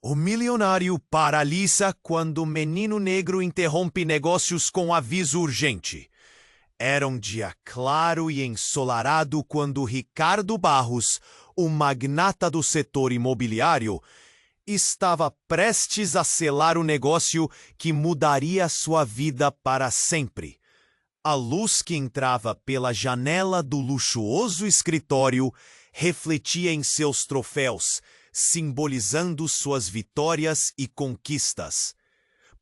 O milionário paralisa quando o menino negro interrompe negócios com aviso urgente. Era um dia claro e ensolarado quando Ricardo Barros, o magnata do setor imobiliário, estava prestes a selar o negócio que mudaria sua vida para sempre. A luz que entrava pela janela do luxuoso escritório refletia em seus troféus, simbolizando suas vitórias e conquistas.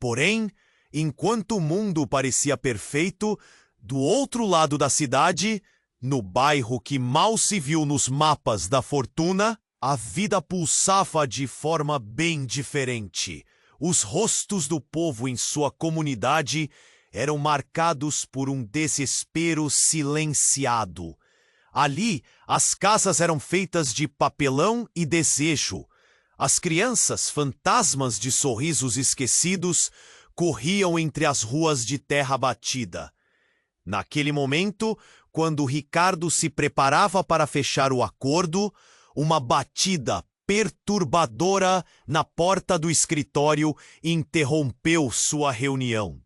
Porém, enquanto o mundo parecia perfeito, do outro lado da cidade, no bairro que mal se viu nos mapas da fortuna, a vida pulsava de forma bem diferente. Os rostos do povo em sua comunidade eram marcados por um desespero silenciado. Ali, as casas eram feitas de papelão e desejo. As crianças, fantasmas de sorrisos esquecidos, corriam entre as ruas de terra batida. Naquele momento, quando Ricardo se preparava para fechar o acordo, uma batida perturbadora na porta do escritório interrompeu sua reunião.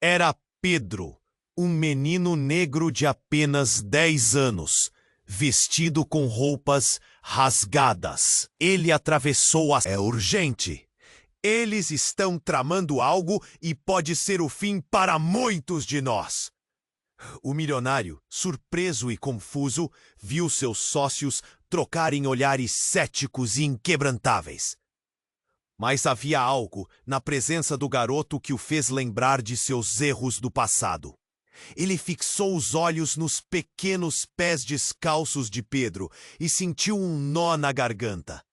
Era Pedro, um menino negro de apenas 10 anos, vestido com roupas rasgadas. Ele atravessou a... É urgente. Eles estão tramando algo e pode ser o fim para muitos de nós. O milionário, surpreso e confuso, viu seus sócios trocarem olhares céticos e inquebrantáveis. Mas havia algo na presença do garoto que o fez lembrar de seus erros do passado. Ele fixou os olhos nos pequenos pés descalços de Pedro e sentiu um nó na garganta.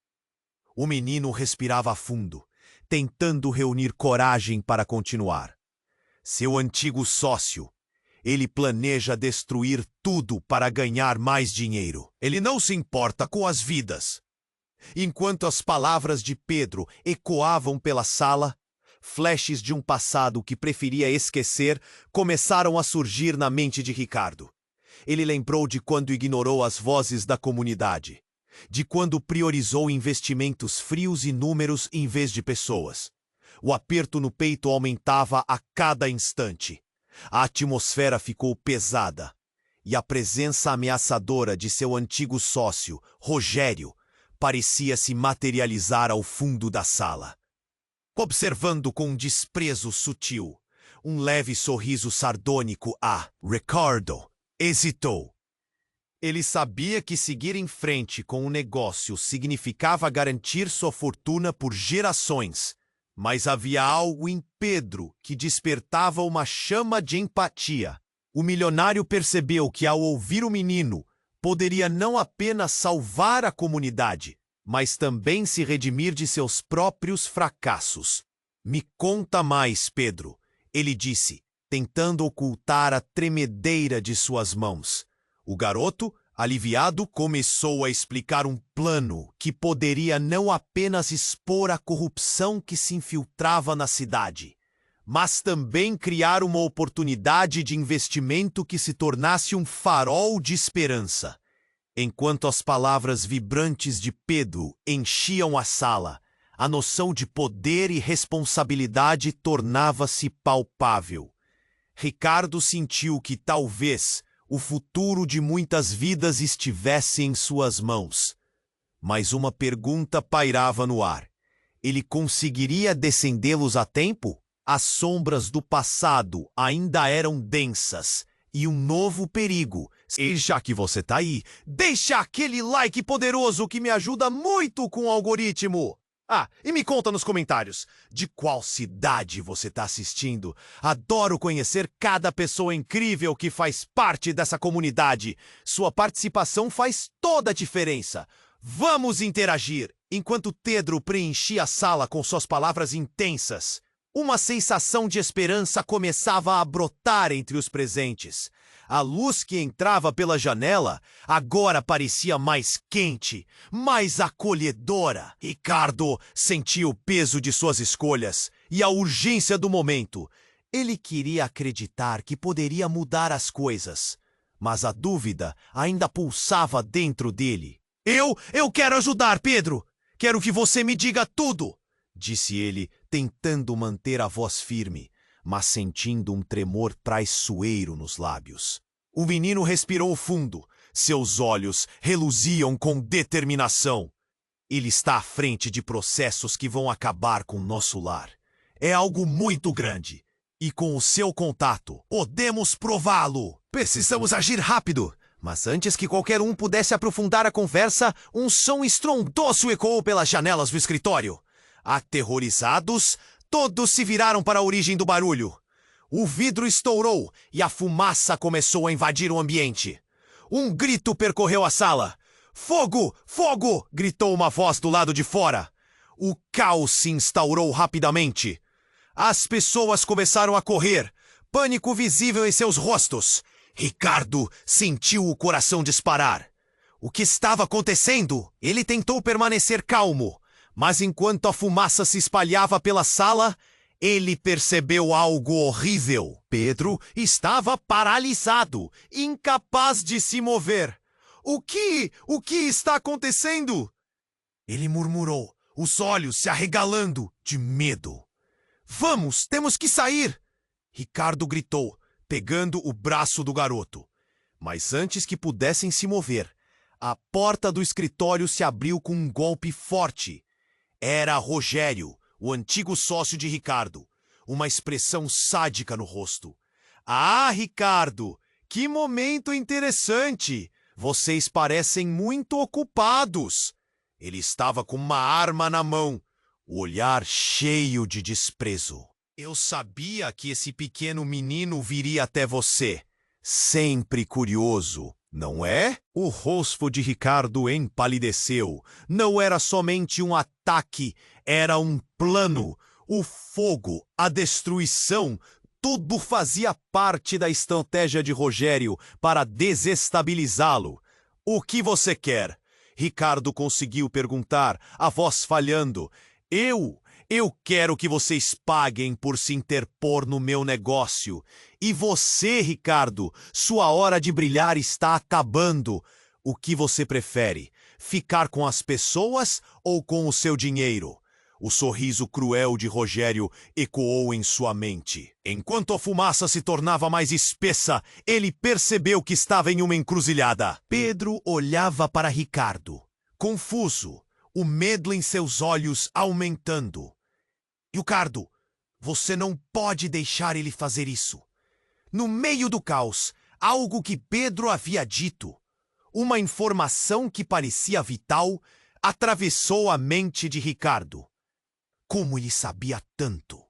O menino respirava fundo, tentando reunir coragem para continuar. Seu antigo sócio. Ele planeja destruir tudo para ganhar mais dinheiro. Ele não se importa com as vidas. Enquanto as palavras de Pedro ecoavam pela sala, flashes de um passado que preferia esquecer começaram a surgir na mente de Ricardo. Ele lembrou de quando ignorou as vozes da comunidade, de quando priorizou investimentos frios e números em vez de pessoas. O aperto no peito aumentava a cada instante. A atmosfera ficou pesada, e a presença ameaçadora de seu antigo sócio, Rogério, parecia se materializar ao fundo da sala. Observando com um desprezo sutil, um leve sorriso sardônico a Ricardo, hesitou. Ele sabia que seguir em frente com o negócio significava garantir sua fortuna por gerações, mas havia algo em Pedro que despertava uma chama de empatia. O milionário percebeu que, ao ouvir o menino, poderia não apenas salvar a comunidade, mas também se redimir de seus próprios fracassos. Me conta mais, Pedro, ele disse, tentando ocultar a tremedeira de suas mãos. O garoto, aliviado, começou a explicar um plano que poderia não apenas expor a corrupção que se infiltrava na cidade, mas também criar uma oportunidade de investimento que se tornasse um farol de esperança. Enquanto as palavras vibrantes de Pedro enchiam a sala, a noção de poder e responsabilidade tornava-se palpável. Ricardo sentiu que talvez o futuro de muitas vidas estivesse em suas mãos. Mas uma pergunta pairava no ar. Ele conseguiria descendê-los a tempo? As sombras do passado ainda eram densas, e um novo perigo. E já que você tá aí, deixa aquele like poderoso que me ajuda muito com o algoritmo. E me conta nos comentários, de qual cidade você tá assistindo? Adoro conhecer cada pessoa incrível que faz parte dessa comunidade. Sua participação faz toda a diferença. Vamos interagir! Enquanto Pedro preenchia a sala com suas palavras intensas, uma sensação de esperança começava a brotar entre os presentes. A luz que entrava pela janela agora parecia mais quente, mais acolhedora. Ricardo sentia o peso de suas escolhas e a urgência do momento. Ele queria acreditar que poderia mudar as coisas, mas a dúvida ainda pulsava dentro dele. Eu quero ajudar, Pedro! Quero que você me diga tudo! disse ele, tentando manter a voz firme, mas sentindo um tremor traiçoeiro nos lábios. O menino respirou fundo. Seus olhos reluziam com determinação. Ele está à frente de processos que vão acabar com nosso lar. É algo muito grande. E com o seu contato, podemos prová-lo. Precisamos agir rápido. Mas antes que qualquer um pudesse aprofundar a conversa, um som estrondoso ecoou pelas janelas do escritório. Aterrorizados, todos se viraram para a origem do barulho. O vidro estourou e a fumaça começou a invadir o ambiente. Um grito percorreu a sala. "Fogo! Fogo!" gritou uma voz do lado de fora. O caos se instaurou rapidamente. As pessoas começaram a correr, pânico visível em seus rostos. Ricardo sentiu o coração disparar. O que estava acontecendo? Ele tentou permanecer calmo, mas enquanto a fumaça se espalhava pela sala, ele percebeu algo horrível. Pedro estava paralisado, incapaz de se mover. O que está acontecendo? Ele murmurou, os olhos se arregalando de medo. Vamos, temos que sair! Ricardo gritou, pegando o braço do garoto. Mas antes que pudessem se mover, a porta do escritório se abriu com um golpe forte. Era Rogério, o antigo sócio de Ricardo, uma expressão sádica no rosto. "Ah, Ricardo, que momento interessante! Vocês parecem muito ocupados." Ele estava com uma arma na mão, o olhar cheio de desprezo. "Eu sabia que esse pequeno menino viria até você. Sempre curioso, não é?" O rosto de Ricardo empalideceu. Não era somente um ataque, era um plano. O fogo, a destruição, tudo fazia parte da estratégia de Rogério para desestabilizá-lo. "O que você quer?" Ricardo conseguiu perguntar, a voz falhando. Eu quero que vocês paguem por se interpor no meu negócio. E você, Ricardo, sua hora de brilhar está acabando. O que você prefere? Ficar com as pessoas ou com o seu dinheiro? O sorriso cruel de Rogério ecoou em sua mente. Enquanto a fumaça se tornava mais espessa, ele percebeu que estava em uma encruzilhada. Pedro olhava para Ricardo, confuso, o medo em seus olhos aumentando. "Ricardo, você não pode deixar ele fazer isso." No meio do caos, algo que Pedro havia dito, uma informação que parecia vital, atravessou a mente de Ricardo. Como ele sabia tanto?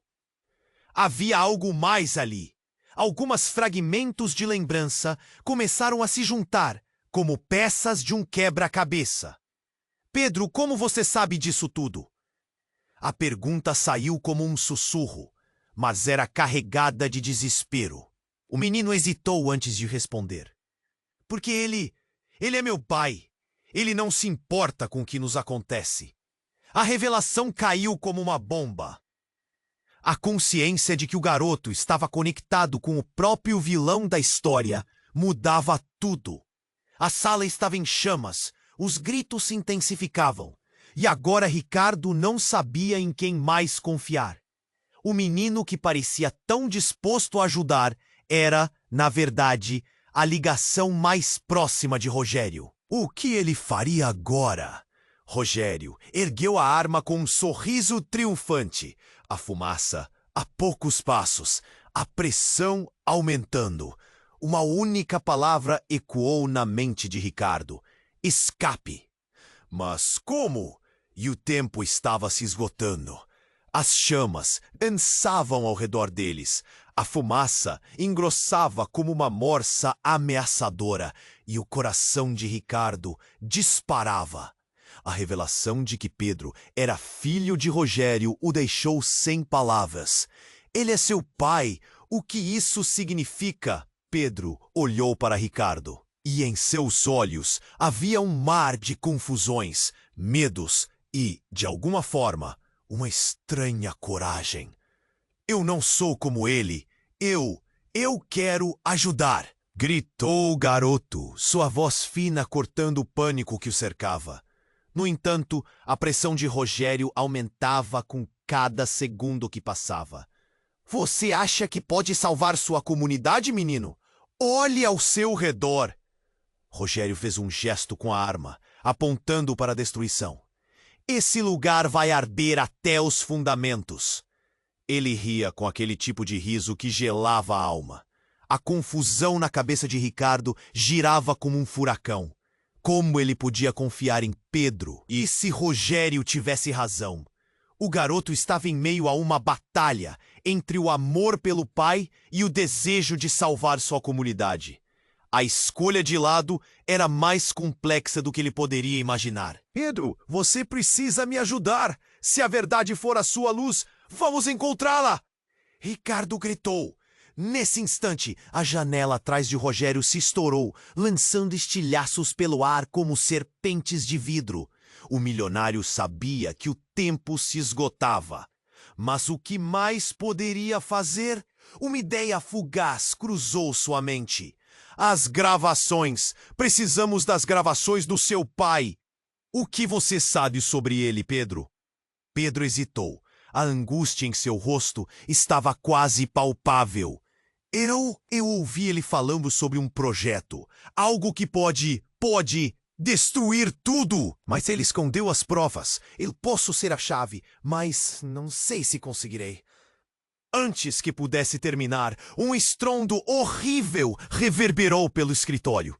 Havia algo mais ali. Alguns fragmentos de lembrança começaram a se juntar, como peças de um quebra-cabeça. "Pedro, como você sabe disso tudo?" A pergunta saiu como um sussurro, mas era carregada de desespero. O menino hesitou antes de responder. "Porque ele é meu pai. Ele não se importa com o que nos acontece." A revelação caiu como uma bomba. A consciência de que o garoto estava conectado com o próprio vilão da história mudava tudo. A sala estava em chamas, os gritos se intensificavam. E agora Ricardo não sabia em quem mais confiar. O menino que parecia tão disposto a ajudar era, na verdade, a ligação mais próxima de Rogério. O que ele faria agora? Rogério ergueu a arma com um sorriso triunfante. A fumaça, a poucos passos, a pressão aumentando. Uma única palavra ecoou na mente de Ricardo: escape. Mas como? E o tempo estava se esgotando. As chamas dançavam ao redor deles. A fumaça engrossava como uma morsa ameaçadora e o coração de Ricardo disparava. A revelação de que Pedro era filho de Rogério o deixou sem palavras. Ele é seu pai. O que isso significa? Pedro olhou para Ricardo. E em seus olhos havia um mar de confusões, medos e, de alguma forma, uma estranha coragem. Eu não sou como ele. Eu quero ajudar, gritou o garoto, sua voz fina cortando o pânico que o cercava. No entanto, a pressão de Rogério aumentava com cada segundo que passava. Você acha que pode salvar sua comunidade, menino? Olhe ao seu redor. Rogério fez um gesto com a arma, apontando para a destruição. Esse lugar vai arder até os fundamentos. Ele ria com aquele tipo de riso que gelava a alma. A confusão na cabeça de Ricardo girava como um furacão. Como ele podia confiar em Pedro? E se Rogério tivesse razão? O garoto estava em meio a uma batalha entre o amor pelo pai e o desejo de salvar sua comunidade. A escolha de lado era mais complexa do que ele poderia imaginar. Pedro, você precisa me ajudar. Se a verdade for a sua luz, vamos encontrá-la! Ricardo gritou. Nesse instante, a janela atrás de Rogério se estourou, lançando estilhaços pelo ar como serpentes de vidro. O milionário sabia que o tempo se esgotava. Mas o que mais poderia fazer? Uma ideia fugaz cruzou sua mente. As gravações. Precisamos das gravações do seu pai. O que você sabe sobre ele, Pedro? Pedro hesitou. A angústia em seu rosto estava quase palpável. Eu ouvi ele falando sobre um projeto. Algo que pode destruir tudo. Mas ele escondeu as provas. Eu posso ser a chave, mas não sei se conseguirei. Antes que pudesse terminar, um estrondo horrível reverberou pelo escritório.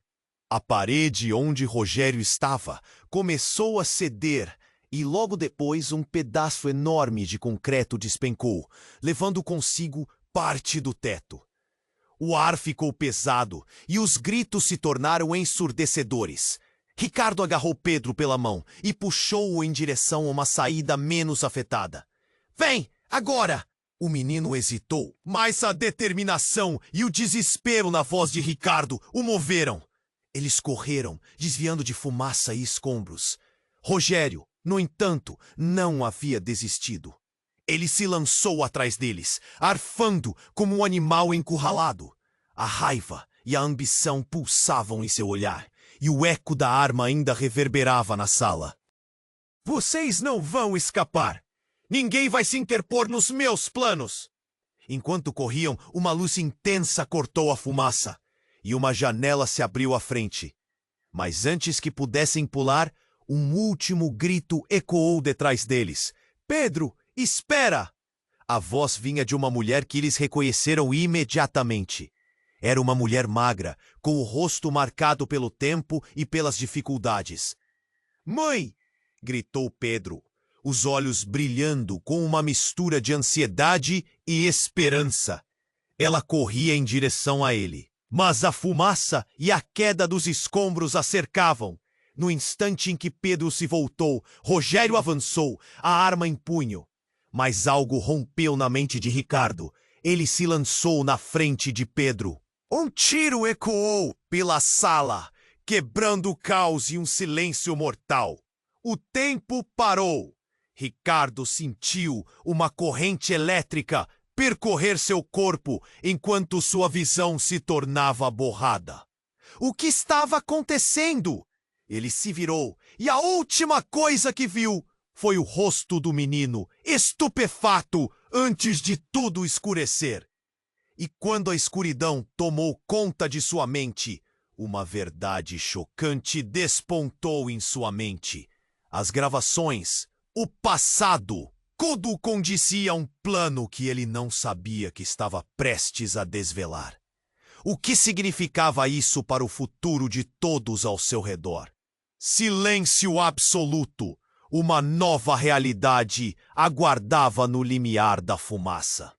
A parede onde Rogério estava começou a ceder e logo depois um pedaço enorme de concreto despencou, levando consigo parte do teto. O ar ficou pesado e os gritos se tornaram ensurdecedores. Ricardo agarrou Pedro pela mão e puxou-o em direção a uma saída menos afetada. Vem, agora! O menino hesitou, mas a determinação e o desespero na voz de Ricardo o moveram. Eles correram, desviando de fumaça e escombros. Rogério, no entanto, não havia desistido. Ele se lançou atrás deles, arfando como um animal encurralado. A raiva e a ambição pulsavam em seu olhar, e o eco da arma ainda reverberava na sala. Vocês não vão escapar! Ninguém vai se interpor nos meus planos! Enquanto corriam, uma luz intensa cortou a fumaça, e uma janela se abriu à frente. Mas antes que pudessem pular, um último grito ecoou detrás deles. Pedro, espera! A voz vinha de uma mulher que eles reconheceram imediatamente. Era uma mulher magra, com o rosto marcado pelo tempo e pelas dificuldades. Mãe! Gritou Pedro, os olhos brilhando com uma mistura de ansiedade e esperança. Ela corria em direção a ele, mas a fumaça e a queda dos escombros a cercavam. No instante em que Pedro se voltou, Rogério avançou, a arma em punho. Mas algo rompeu na mente de Ricardo. Ele se lançou na frente de Pedro. Um tiro ecoou pela sala, quebrando o caos e um silêncio mortal. O tempo parou. Ricardo sentiu uma corrente elétrica percorrer seu corpo enquanto sua visão se tornava borrada. O que estava acontecendo? Ele se virou e a última coisa que viu foi o rosto do menino, estupefato antes de tudo escurecer. E quando a escuridão tomou conta de sua mente, uma verdade chocante despontou em sua mente. As gravações, o passado, tudo condicia um plano que ele não sabia que estava prestes a desvelar. O que significava isso para o futuro de todos ao seu redor? Silêncio absoluto. Uma nova realidade aguardava no limiar da fumaça.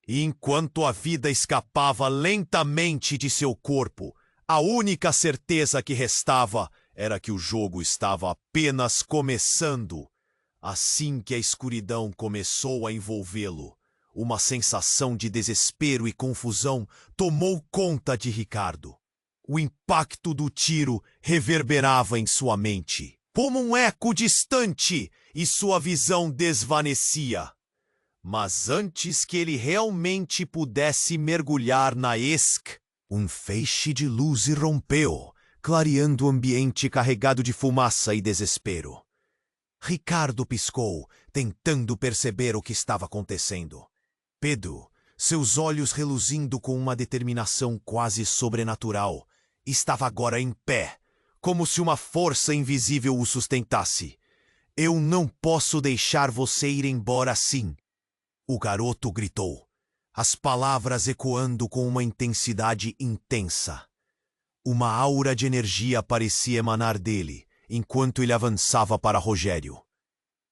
E enquanto a vida escapava lentamente de seu corpo, a única certeza que restava era que o jogo estava apenas começando. Assim que a escuridão começou a envolvê-lo, uma sensação de desespero e confusão tomou conta de Ricardo. O impacto do tiro reverberava em sua mente, como um eco distante, e sua visão desvanecia. Mas antes que ele realmente pudesse mergulhar na um feixe de luz irrompeu, clareando o ambiente carregado de fumaça e desespero. Ricardo piscou, tentando perceber o que estava acontecendo. Pedro, seus olhos reluzindo com uma determinação quase sobrenatural, estava agora em pé, como se uma força invisível o sustentasse. Eu não posso deixar você ir embora assim, o garoto gritou, as palavras ecoando com uma intensidade intensa. Uma aura de energia parecia emanar dele, enquanto ele avançava para Rogério.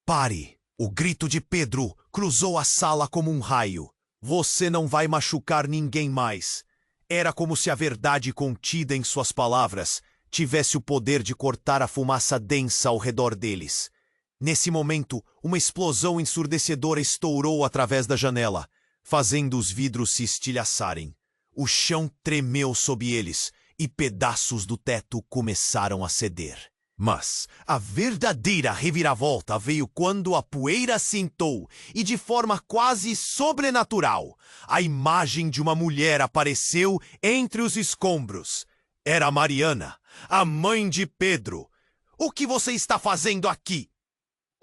Pare! O grito de Pedro cruzou a sala como um raio. Você não vai machucar ninguém mais. Era como se a verdade contida em suas palavras tivesse o poder de cortar a fumaça densa ao redor deles. Nesse momento, uma explosão ensurdecedora estourou através da janela, fazendo os vidros se estilhaçarem. O chão tremeu sob eles e pedaços do teto começaram a ceder. Mas a verdadeira reviravolta veio quando a poeira assentou e, de forma quase sobrenatural, a imagem de uma mulher apareceu entre os escombros. Era Mariana, a mãe de Pedro. O que você está fazendo aqui?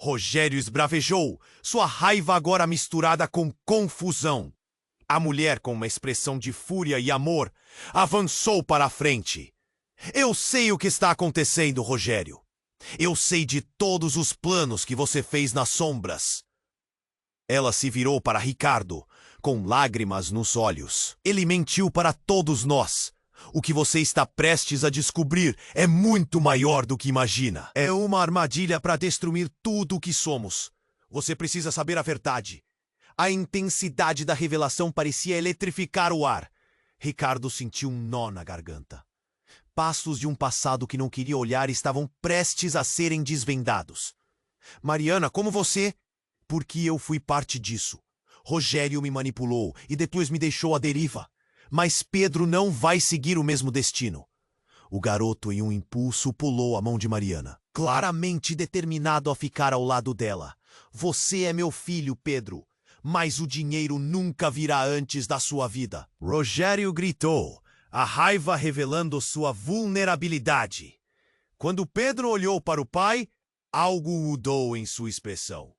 Rogério esbravejou, sua raiva agora misturada com confusão. A mulher, com uma expressão de fúria e amor, avançou para a frente. Eu sei o que está acontecendo, Rogério. Eu sei de todos os planos que você fez nas sombras. Ela se virou para Ricardo, com lágrimas nos olhos. Ele mentiu para todos nós. O que você está prestes a descobrir é muito maior do que imagina. É uma armadilha para destruir tudo o que somos. Você precisa saber a verdade. A intensidade da revelação parecia eletrificar o ar. Ricardo sentiu um nó na garganta. Passos de um passado que não queria olhar estavam prestes a serem desvendados. Mariana, como você? Porque eu fui parte disso. Rogério me manipulou e depois me deixou à deriva. Mas Pedro não vai seguir o mesmo destino. O garoto, em um impulso, pulou a mão de Mariana, claramente determinado a ficar ao lado dela. Você é meu filho, Pedro. Mas o dinheiro nunca virá antes da sua vida. Rogério gritou, a raiva revelando sua vulnerabilidade. Quando Pedro olhou para o pai, algo mudou em sua expressão.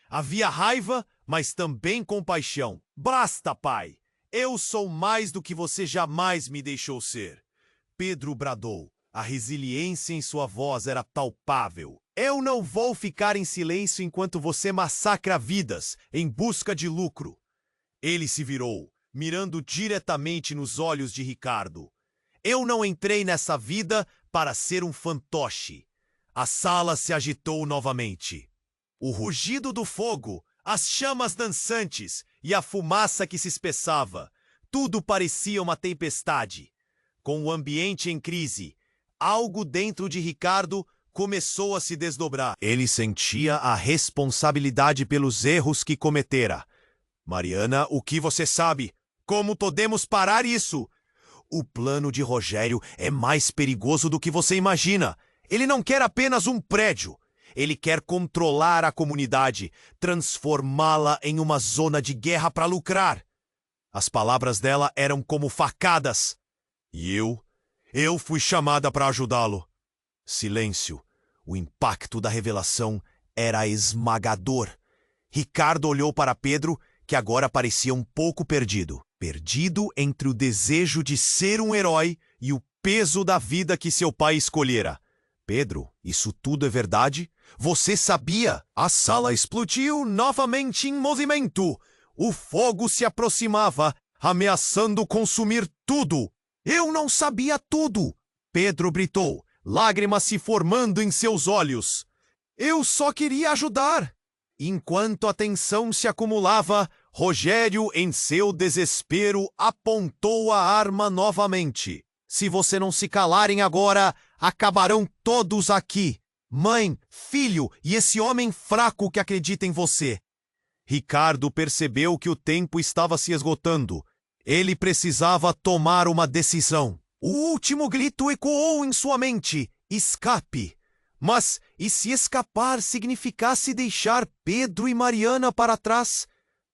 Havia raiva, mas também compaixão. Basta, pai! Eu sou mais do que você jamais me deixou ser. Pedro bradou. A resiliência em sua voz era palpável. Eu não vou ficar em silêncio enquanto você massacra vidas em busca de lucro. Ele se virou, mirando diretamente nos olhos de Ricardo. Eu não entrei nessa vida para ser um fantoche. A sala se agitou novamente. O rugido do fogo, as chamas dançantes e a fumaça que se espessava. Tudo parecia uma tempestade. Com o ambiente em crise, algo dentro de Ricardo começou a se desdobrar. Ele sentia a responsabilidade pelos erros que cometera. Mariana, o que você sabe? Como podemos parar isso? O plano de Rogério é mais perigoso do que você imagina. Ele não quer apenas um prédio. Ele quer controlar a comunidade, transformá-la em uma zona de guerra para lucrar. As palavras dela eram como facadas. E eu fui chamada para ajudá-lo. Silêncio. O impacto da revelação era esmagador. Ricardo olhou para Pedro, que agora parecia um pouco perdido. Perdido entre o desejo de ser um herói e o peso da vida que seu pai escolhera. Pedro, isso tudo é verdade? Você sabia? A sala explodiu novamente em movimento. O fogo se aproximava, ameaçando consumir tudo. Eu não sabia tudo! Pedro gritou, lágrimas se formando em seus olhos. Eu só queria ajudar. Enquanto a tensão se acumulava, Rogério, em seu desespero, apontou a arma novamente. Se você não se calarem agora, acabarão todos aqui. Mãe, filho e esse homem fraco que acredita em você. Ricardo percebeu que o tempo estava se esgotando. Ele precisava tomar uma decisão. O último grito ecoou em sua mente. Escape. Mas e se escapar significasse deixar Pedro e Mariana para trás?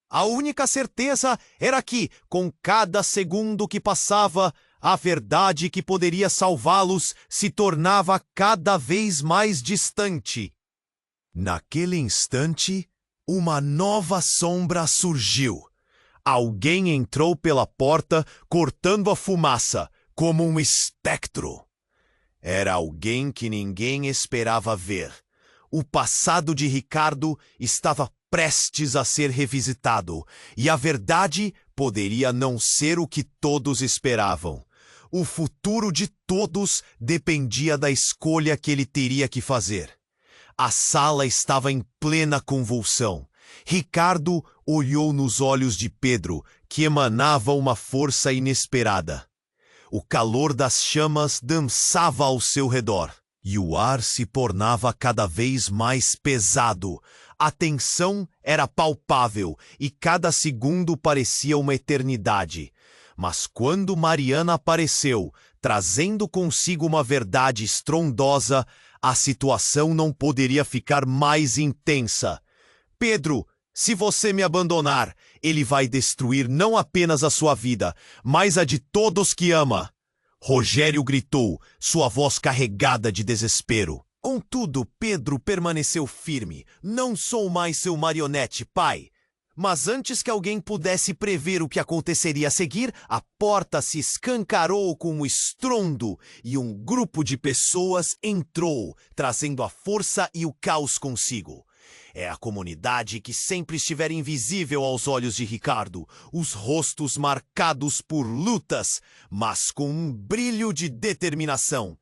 A única certeza era que, com cada segundo que passava, a verdade que poderia salvá-los se tornava cada vez mais distante. Naquele instante, uma nova sombra surgiu. Alguém entrou pela porta, cortando a fumaça, como um espectro. Era alguém que ninguém esperava ver. O passado de Ricardo estava prestes a ser revisitado, e a verdade poderia não ser o que todos esperavam. O futuro de todos dependia da escolha que ele teria que fazer. A sala estava em plena convulsão. Ricardo olhou nos olhos de Pedro, que emanava uma força inesperada. O calor das chamas dançava ao seu redor, e o ar se tornava cada vez mais pesado. A tensão era palpável, e cada segundo parecia uma eternidade. Mas quando Mariana apareceu, trazendo consigo uma verdade estrondosa, a situação não poderia ficar mais intensa. Pedro, se você me abandonar, ele vai destruir não apenas a sua vida, mas a de todos que ama. Rogério gritou, sua voz carregada de desespero. Contudo, Pedro permaneceu firme. Não sou mais seu marionete, pai. Mas antes que alguém pudesse prever o que aconteceria a seguir, a porta se escancarou com um estrondo e um grupo de pessoas entrou, trazendo a força e o caos consigo. É a comunidade que sempre estiver invisível aos olhos de Ricardo, os rostos marcados por lutas, mas com um brilho de determinação.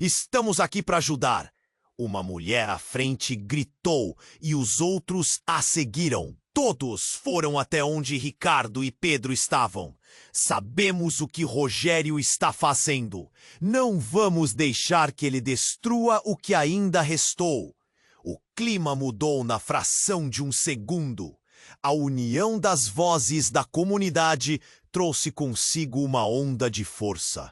Estamos aqui para ajudar. Uma mulher à frente gritou e os outros a seguiram. Todos foram até onde Ricardo e Pedro estavam. Sabemos o que Rogério está fazendo. Não vamos deixar que ele destrua o que ainda restou. O clima mudou na fração de um segundo. A união das vozes da comunidade trouxe consigo uma onda de força.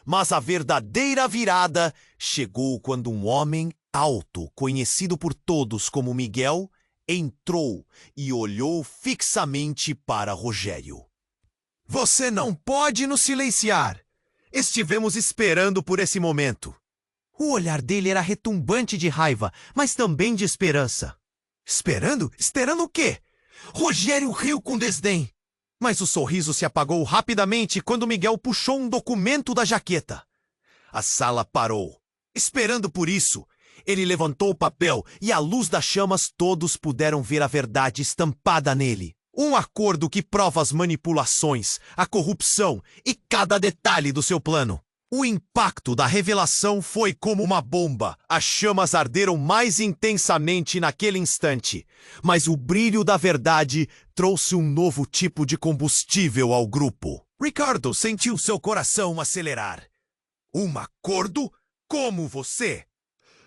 Mas a verdadeira virada chegou quando um homem alto, conhecido por todos como Miguel, entrou e olhou fixamente para Rogério. Você não pode nos silenciar. Estivemos esperando por esse momento. O olhar dele era retumbante de raiva, mas também de esperança. Esperando? Esperando o quê? Rogério riu com desdém. Mas o sorriso se apagou rapidamente quando Miguel puxou um documento da jaqueta. A sala parou. Esperando por isso, ele levantou o papel e à luz das chamas todos puderam ver a verdade estampada nele. Um acordo que prova as manipulações, a corrupção e cada detalhe do seu plano. O impacto da revelação foi como uma bomba. As chamas arderam mais intensamente naquele instante, mas o brilho da verdade trouxe um novo tipo de combustível ao grupo. Ricardo sentiu seu coração acelerar. Um acordo? Como você?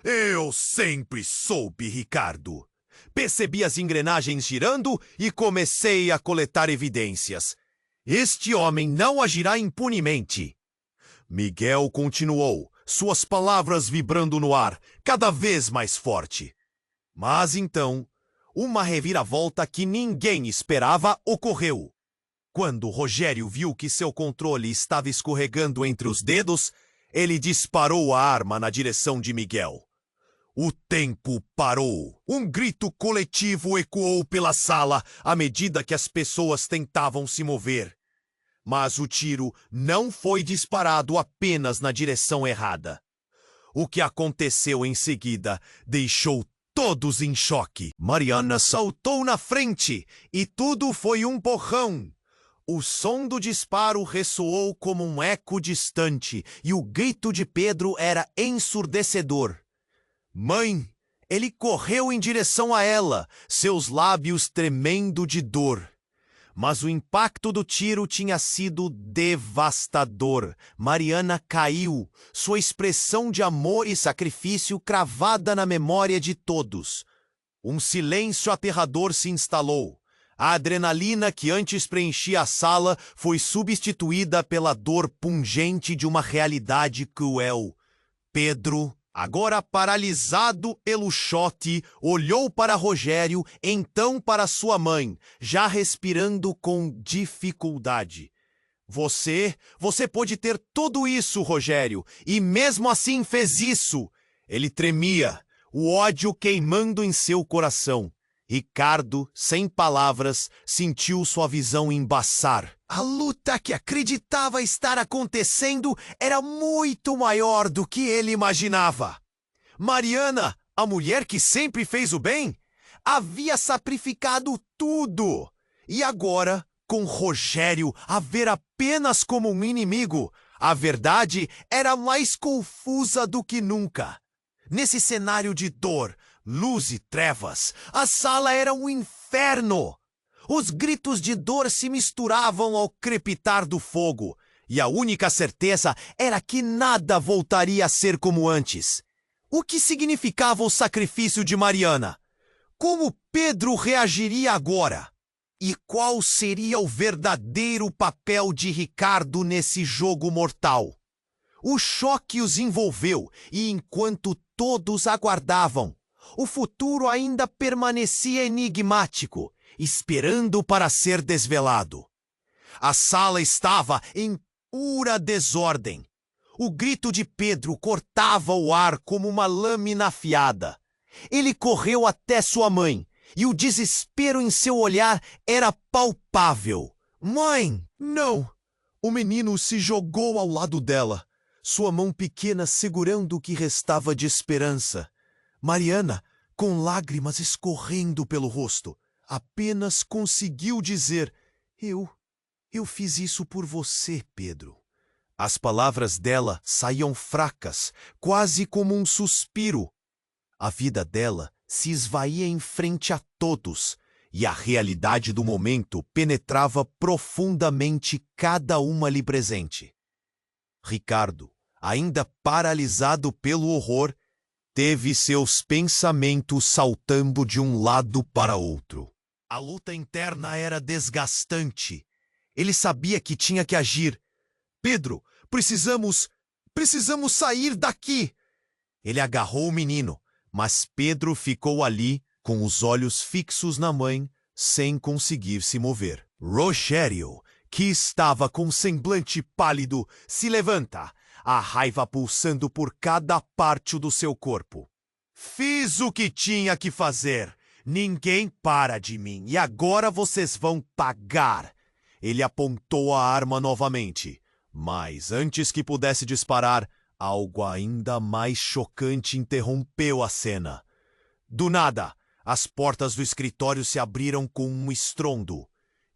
Eu sempre soube, Ricardo. Percebi as engrenagens girando e comecei a coletar evidências. Este homem não agirá impunemente. Miguel continuou, suas palavras vibrando no ar, cada vez mais forte. Mas então, uma reviravolta que ninguém esperava ocorreu. Quando Rogério viu que seu controle estava escorregando entre os dedos, ele disparou a arma na direção de Miguel. O tempo parou. Um grito coletivo ecoou pela sala à medida que as pessoas tentavam se mover. Mas o tiro não foi disparado apenas na direção errada. O que aconteceu em seguida deixou todos em choque. Mariana saltou na frente e tudo foi um borrão. O som do disparo ressoou como um eco distante e o grito de Pedro era ensurdecedor. Mãe! Ele correu em direção a ela, seus lábios tremendo de dor. Mas o impacto do tiro tinha sido devastador. Mariana caiu, sua expressão de amor e sacrifício cravada na memória de todos. Um silêncio aterrador se instalou. A adrenalina que antes preenchia a sala foi substituída pela dor pungente de uma realidade cruel. Pedro, agora paralisado pelo choque, olhou para Rogério, então para sua mãe, já respirando com dificuldade. Você pôde ter tudo isso, Rogério, e mesmo assim fez isso. Ele tremia. o ódio queimando em seu coração. Ricardo, sem palavras, sentiu sua visão embaçar. A luta que acreditava estar acontecendo era muito maior do que ele imaginava. Mariana, a mulher que sempre fez o bem, havia sacrificado tudo. E agora, com Rogério a ver apenas como um inimigo, a verdade era mais confusa do que nunca. Nesse cenário de dor, luz e trevas, a sala era um inferno. Os gritos de dor se misturavam ao crepitar do fogo, e a única certeza era que nada voltaria a ser como antes. O que significava o sacrifício de Mariana? Como Pedro reagiria agora? E qual seria o verdadeiro papel de Ricardo nesse jogo mortal? O choque os envolveu, e enquanto todos aguardavam, o futuro ainda permanecia enigmático, esperando para ser desvelado. A sala estava em pura desordem. O grito de Pedro cortava o ar como uma lâmina afiada. Ele correu até sua mãe, e o desespero em seu olhar era palpável. Mãe, não! O menino se jogou ao lado dela, sua mão pequena segurando o que restava de esperança. Mariana, com lágrimas escorrendo pelo rosto, apenas conseguiu dizer: Eu fiz isso por você, Pedro. As palavras dela saíam fracas, quase como um suspiro. A vida dela se esvaía em frente a todos, e a realidade do momento penetrava profundamente cada uma ali presente. Ricardo, ainda paralisado pelo horror, teve seus pensamentos saltando de um lado para outro. A luta interna era desgastante. Ele sabia que tinha que agir. Pedro, precisamos sair daqui! Ele agarrou o menino, mas Pedro ficou ali, com os olhos fixos na mãe, sem conseguir se mover. Rogério, que estava com semblante pálido, se levanta, a raiva pulsando por cada parte do seu corpo. Fiz o que tinha que fazer. Ninguém para de mim, e agora vocês vão pagar. Ele apontou a arma novamente, mas antes que pudesse disparar, algo ainda mais chocante interrompeu a cena. Do nada, as portas do escritório se abriram com um estrondo,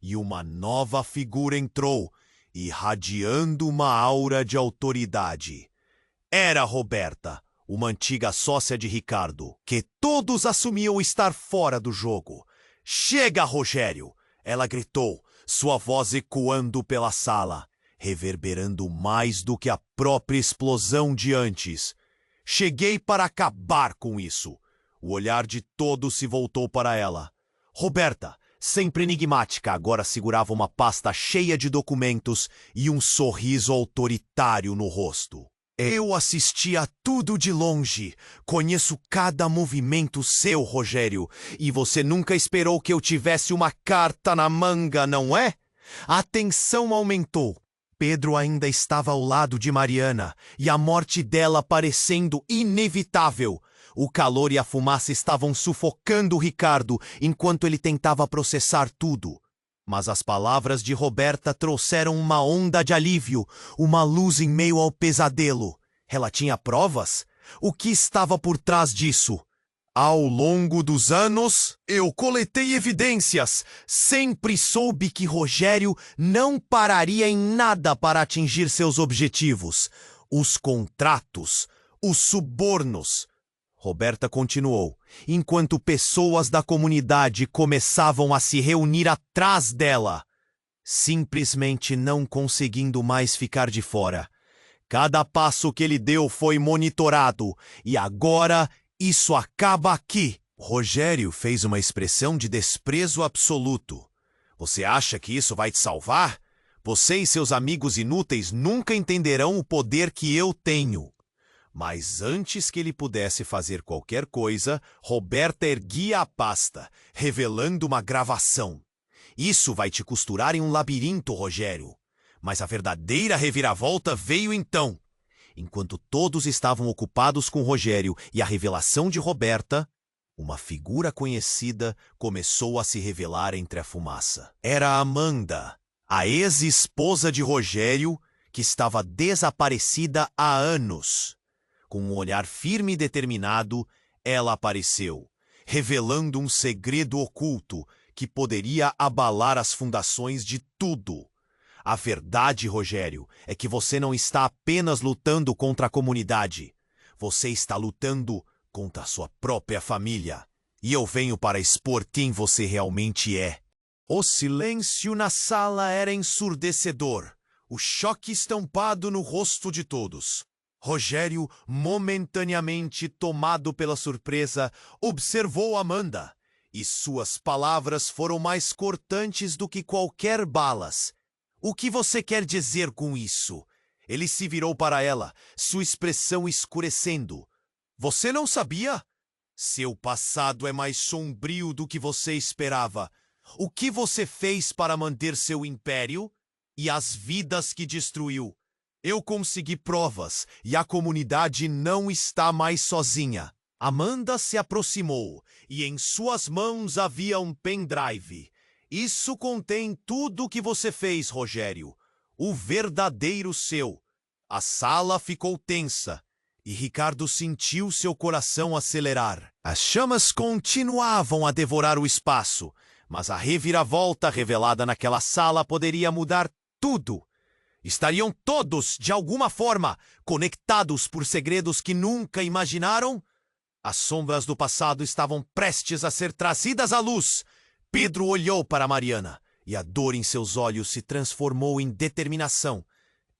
e uma nova figura entrou, irradiando uma aura de autoridade. Era Roberta, uma antiga sócia de Ricardo, que todos assumiam estar fora do jogo. Chega, Rogério! Ela gritou, sua voz ecoando pela sala, reverberando mais do que a própria explosão de antes. Cheguei para acabar com isso. O olhar de todos se voltou para ela. Roberta, sempre enigmática, agora segurava uma pasta cheia de documentos e um sorriso autoritário no rosto. Eu assisti a tudo de longe. Conheço cada movimento seu, Rogério. E você nunca esperou que eu tivesse uma carta na manga, não é? A tensão aumentou. Pedro ainda estava ao lado de Mariana, e a morte dela parecendo inevitável. O calor e a fumaça estavam sufocando Ricardo, enquanto ele tentava processar tudo. Mas as palavras de Roberta trouxeram uma onda de alívio, uma luz em meio ao pesadelo. Ela tinha provas? O que estava por trás disso? Ao longo dos anos, eu coletei evidências. Sempre soube que Rogério não pararia em nada para atingir seus objetivos. Os contratos, os subornos. Roberta continuou, enquanto pessoas da comunidade começavam a se reunir atrás dela, simplesmente não conseguindo mais ficar de fora. Cada passo que ele deu foi monitorado, e agora isso acaba aqui. Rogério fez uma expressão de desprezo absoluto. Você acha que isso vai te salvar? Você e seus amigos inúteis nunca entenderão o poder que eu tenho. Mas antes que ele pudesse fazer qualquer coisa, Roberta erguia a pasta, revelando uma gravação. Isso vai te costurar em um labirinto, Rogério. Mas a verdadeira reviravolta veio então. Enquanto todos estavam ocupados com Rogério e a revelação de Roberta, uma figura conhecida começou a se revelar entre a fumaça. Era Amanda, a ex-esposa de Rogério, que estava desaparecida há anos. Com um olhar firme e determinado, ela apareceu, revelando um segredo oculto que poderia abalar as fundações de tudo. A verdade, Rogério, é que você não está apenas lutando contra a comunidade. Você está lutando contra a sua própria família. E eu venho para expor quem você realmente é. O silêncio na sala era ensurdecedor, o choque estampado no rosto de todos. Rogério, momentaneamente tomado pela surpresa, observou Amanda, e suas palavras foram mais cortantes do que qualquer balas. O que você quer dizer com isso? Ele se virou para ela, sua expressão escurecendo. Você não sabia? Seu passado é mais sombrio do que você esperava. O que você fez para manter seu império? E as vidas que destruiu? Eu consegui provas, e a comunidade não está mais sozinha. Amanda se aproximou, e em suas mãos havia um pendrive. Isso contém tudo o que você fez, Rogério. O verdadeiro seu. A sala ficou tensa, e Ricardo sentiu seu coração acelerar. As chamas continuavam a devorar o espaço, mas a reviravolta revelada naquela sala poderia mudar tudo. Estariam todos, de alguma forma, conectados por segredos que nunca imaginaram? As sombras do passado estavam prestes a ser trazidas à luz. Pedro olhou para Mariana, e a dor em seus olhos se transformou em determinação.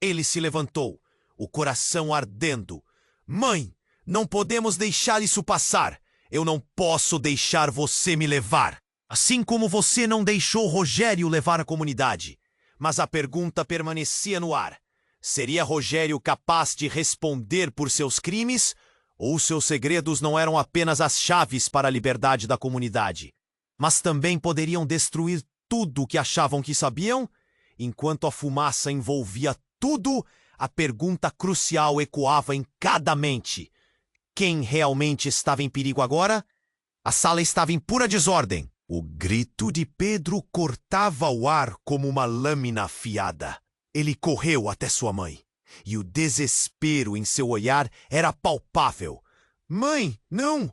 Ele se levantou, o coração ardendo. Mãe, não podemos deixar isso passar. Eu não posso deixar você me levar. Assim como você não deixou Rogério levar a comunidade. Mas a pergunta permanecia no ar. Seria Rogério capaz de responder por seus crimes? Ou seus segredos não eram apenas as chaves para a liberdade da comunidade, mas também poderiam destruir tudo o que achavam que sabiam? Enquanto a fumaça envolvia tudo, a pergunta crucial ecoava em cada mente. Quem realmente estava em perigo agora? A sala estava em pura desordem. O grito de Pedro cortava o ar como uma lâmina afiada. Ele correu até sua mãe, e o desespero em seu olhar era palpável. Mãe, não!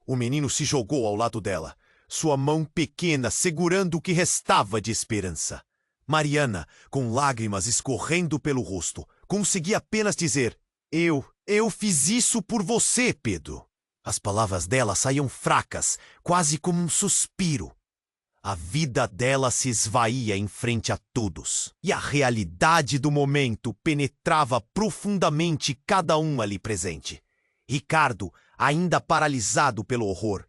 O menino se jogou ao lado dela, sua mão pequena segurando o que restava de esperança. Mariana, com lágrimas escorrendo pelo rosto, conseguia apenas dizer: Eu fiz isso por você, Pedro. As palavras dela saíam fracas, quase como um suspiro. A vida dela se esvaía em frente a todos, e a realidade do momento penetrava profundamente cada um ali presente. Ricardo, ainda paralisado pelo horror,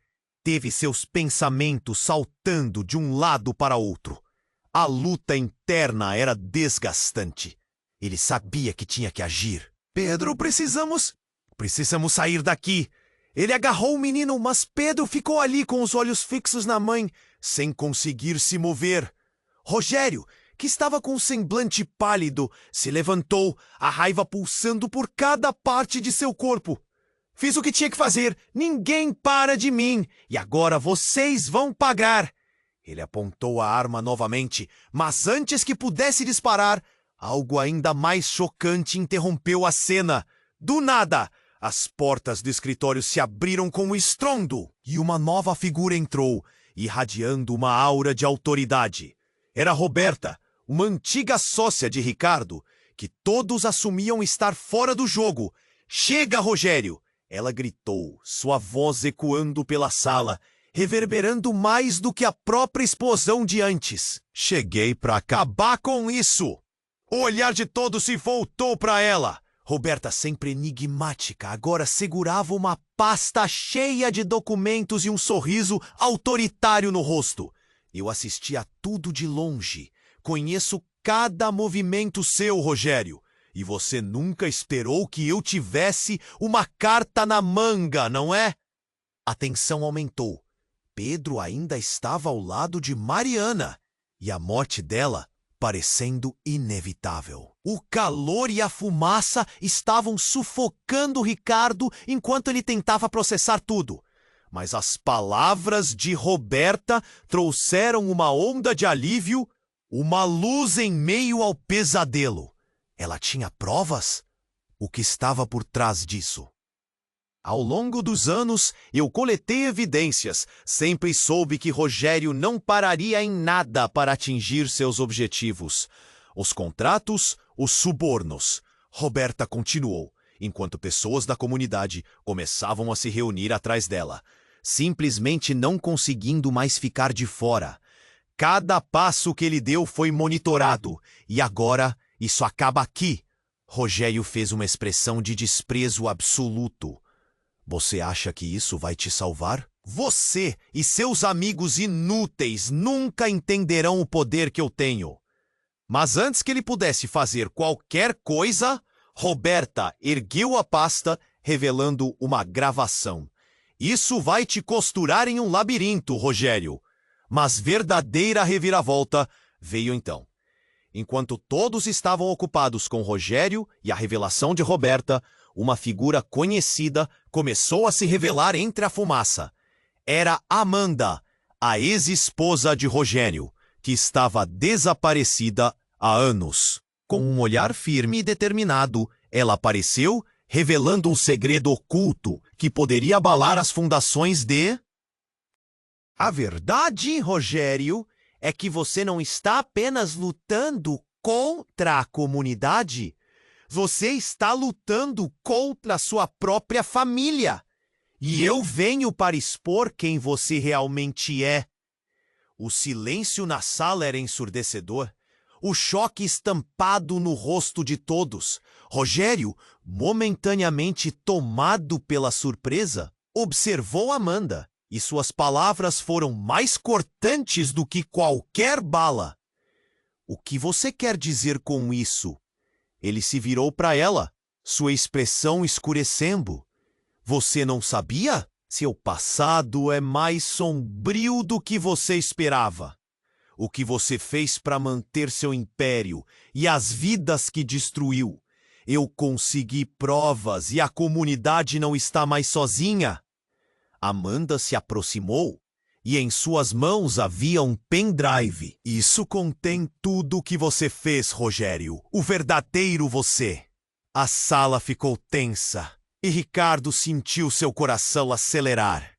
teve seus pensamentos saltando de um lado para outro. A luta interna era desgastante. Ele sabia que tinha que agir. Pedro, precisamos sair daqui. Ele agarrou o menino, mas Pedro ficou ali com os olhos fixos na mãe, sem conseguir se mover. Rogério, que estava com um semblante pálido, se levantou, a raiva pulsando por cada parte de seu corpo. Fiz o que tinha que fazer, ninguém para de mim, e agora vocês vão pagar. Ele apontou a arma novamente, mas antes que pudesse disparar, algo ainda mais chocante interrompeu a cena. Do nada, as portas do escritório se abriram com um estrondo, e uma nova figura entrou, irradiando uma aura de autoridade. Era Roberta, uma antiga sócia de Ricardo, que todos assumiam estar fora do jogo. Chega, Rogério! Ela gritou, sua voz ecoando pela sala, reverberando mais do que a própria explosão de antes. Cheguei para acabar com isso! O olhar de todos se voltou para ela. Roberta, sempre enigmática, agora segurava uma pasta cheia de documentos e um sorriso autoritário no rosto. Eu assisti a tudo de longe. Conheço cada movimento seu, Rogério. E você nunca esperou que eu tivesse uma carta na manga, não é? A tensão aumentou. Pedro ainda estava ao lado de Mariana. E a morte dela parecendo inevitável. O calor e a fumaça estavam sufocando Ricardo enquanto ele tentava processar tudo. Mas as palavras de Roberta trouxeram uma onda de alívio, uma luz em meio ao pesadelo. Ela tinha provas? O que estava por trás disso? Ao longo dos anos, eu coletei evidências. Sempre soube que Rogério não pararia em nada para atingir seus objetivos. Os contratos, os subornos. Roberta continuou, enquanto pessoas da comunidade começavam a se reunir atrás dela, simplesmente não conseguindo mais ficar de fora. Cada passo que ele deu foi monitorado, e agora isso acaba aqui. Rogério fez uma expressão de desprezo absoluto. Você acha que isso vai te salvar? Você e seus amigos inúteis nunca entenderão o poder que eu tenho. Mas antes que ele pudesse fazer qualquer coisa, Roberta ergueu a pasta, revelando uma gravação. Isso vai te costurar em um labirinto, Rogério. Mas verdadeira reviravolta veio então. Enquanto todos estavam ocupados com Rogério e a revelação de Roberta, uma figura conhecida começou a se revelar entre a fumaça. Era Amanda, a ex-esposa de Rogério, que estava desaparecida há anos. Com um olhar firme e determinado, ela apareceu, revelando um segredo oculto que poderia abalar as fundações de... A verdade, Rogério, é que você não está apenas lutando contra a comunidade. Você está lutando contra a sua própria família. E eu venho para expor quem você realmente é. O silêncio na sala era ensurdecedor. O choque estampado no rosto de todos. Rogério, momentaneamente tomado pela surpresa, observou Amanda, e suas palavras foram mais cortantes do que qualquer bala. O que você quer dizer com isso? Ele se virou para ela, sua expressão escurecendo. Você não sabia? Seu passado é mais sombrio do que você esperava. O que você fez para manter seu império e as vidas que destruiu. Eu consegui provas e a comunidade não está mais sozinha. Amanda se aproximou e em suas mãos havia um pendrive. Isso contém tudo o que você fez, Rogério. O verdadeiro você. A sala ficou tensa e Ricardo sentiu seu coração acelerar.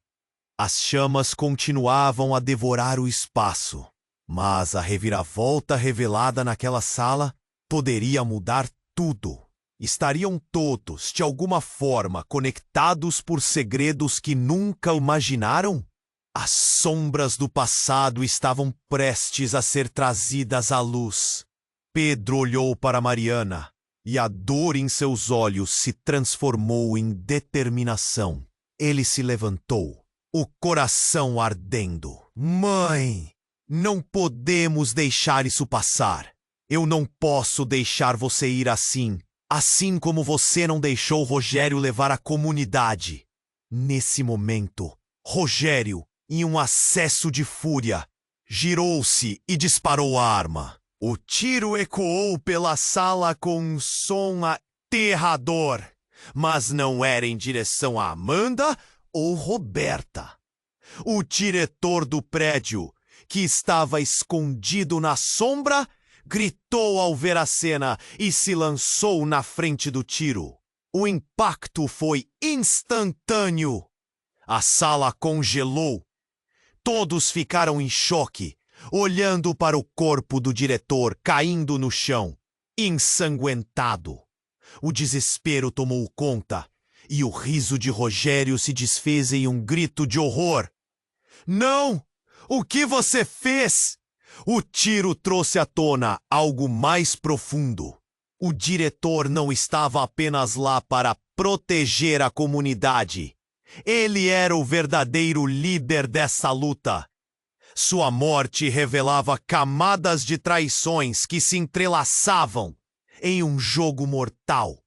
As chamas continuavam a devorar o espaço, mas a reviravolta revelada naquela sala poderia mudar tudo. Estariam todos, de alguma forma, conectados por segredos que nunca imaginaram? As sombras do passado estavam prestes a ser trazidas à luz. Pedro olhou para Mariana, e a dor em seus olhos se transformou em determinação. Ele se levantou, o coração ardendo. Mãe, não podemos deixar isso passar. Eu não posso deixar você ir assim. Assim como você não deixou Rogério levar a comunidade. Nesse momento, Rogério, em um acesso de fúria, girou-se e disparou a arma. O tiro ecoou pela sala com um som aterrador, mas não era em direção a Amanda ou Roberta. O diretor do prédio, que estava escondido na sombra, gritou ao ver a cena e se lançou na frente do tiro. O impacto foi instantâneo. A sala congelou. Todos ficaram em choque, olhando para o corpo do diretor caindo no chão, ensanguentado. O desespero tomou conta e o riso de Rogério se desfez em um grito de horror. Não! O que você fez? O tiro trouxe à tona algo mais profundo. O diretor não estava apenas lá para proteger a comunidade. Ele era o verdadeiro líder dessa luta. Sua morte revelava camadas de traições que se entrelaçavam em um jogo mortal.